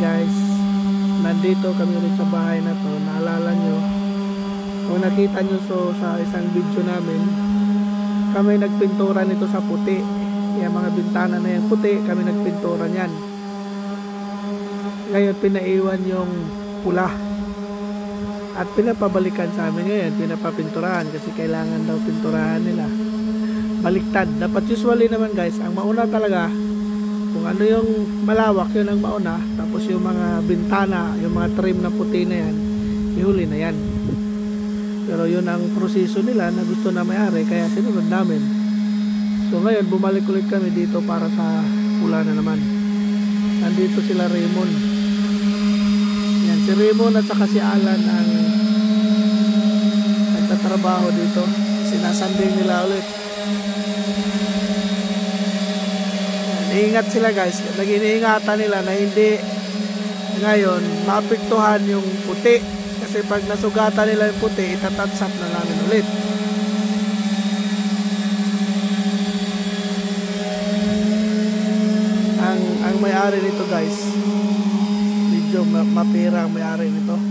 guys, nandito kami ulit sa bahay na to. Naalala nyo, kung nakita nyo sa isang video namin, kami nagpintura nito sa puti. Yung mga bintana na yan puti, kami nagpintura nyan. Ngayon pinaiwan yung pula at pinapabalikan sa amin ngayon, pinapapinturahan kasi kailangan daw pinturahan nila. Baliktad, dapat usually naman guys, ang mauna talaga kung ano yung malawak, yun ang mauna. Tapos yung mga bintana, yung mga trim na puti na yan, ihuli na yan. Pero yun ang proseso nila na gusto na may-ari, kaya sinunod namin. So ngayon bumalik ulit kami dito para sa pula na naman. Nandito sila Raymond. Yan, si Raymond at saka si Alan ang nagtatrabaho dito. Sinasanding nila ulit. Ingat sila guys, nag-iingatan nila na hindi ngayon maapektuhan yung puti, kasi pag nasugatan nila yung puti, itatatsap na namin ulit. Ang may-ari nito guys, medyo mapira ang may-ari nito.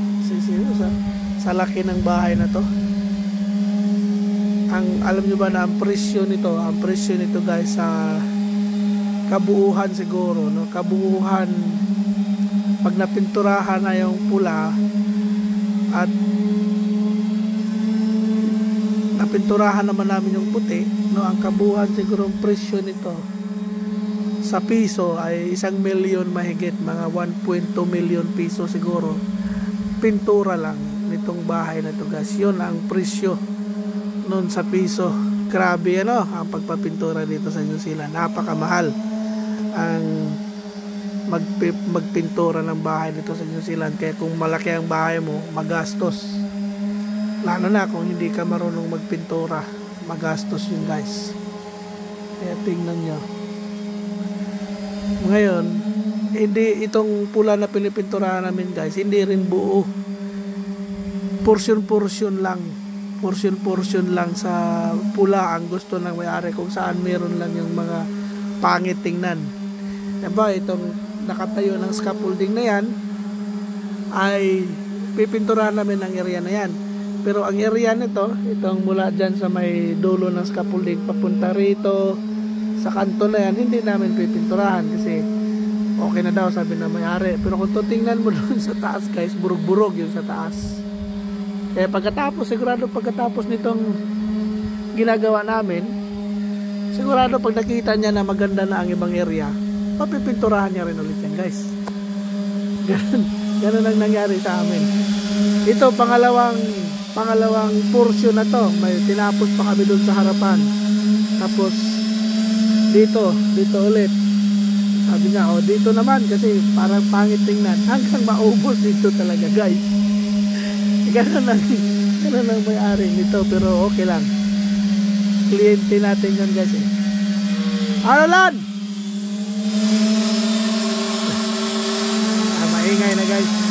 Sa laki ng bahay na to. Alam nyo ba na ang presyo nito guys sa kabuuhan siguro, no? Kabuuhan pag napinturahan na yung pula at napinturahan naman namin yung puti, no? Ang kabuuhan siguro ang presyo nito sa piso ay 1 milyon mahigit, mga 1.2 million piso siguro. Pintura lang nitong bahay na to guys. Yun ang presyo nun sa piso. Grabe ano ang pagpapintura dito sa New Zealand, napakamahal ang magpintura ng bahay dito sa New Zealand. Kaya kung malaki ang bahay mo, magastos. Lalo na kung hindi ka marunong magpintura, magastos yun guys. Kaya tingnan nyo. Ngayon, hindi itong pula na pinipinturahan namin guys, hindi rin buo. Portion lang. Portion lang sa pula ang gusto ng may-ari, kung saan meron lang yung mga pangit tingnan. Diba, itong nakatayo ng scaffolding na yan ay pipinturahan namin ang area na yan. Pero ang area nito, itong mula dyan sa may dulo ng scaffolding papunta rito sa kanto na yan, hindi namin pipinturahan kasi okay na daw, sabi na may-ari. Pero kung tutingnan mo doon sa taas guys, burog-burog yung sa taas. Kaya sigurado pagkatapos nitong ginagawa namin, sigurado pag nakita niya na maganda na ang ibang area, papipinturahan niya rin ulit yan guys. Ganun ang nangyari sa amin. Ito pangalawang portion na to. May tinapos pa kami doon sa harapan. Tapos dito ulit. Sabi niya, oh dito naman kasi parang pangit tingnan. Hanggang maubos dito talaga guys. Ganun ang may-ari nito, pero okay lang. Kliyente natin yan guys eh. Ano lan? Maingay na guys.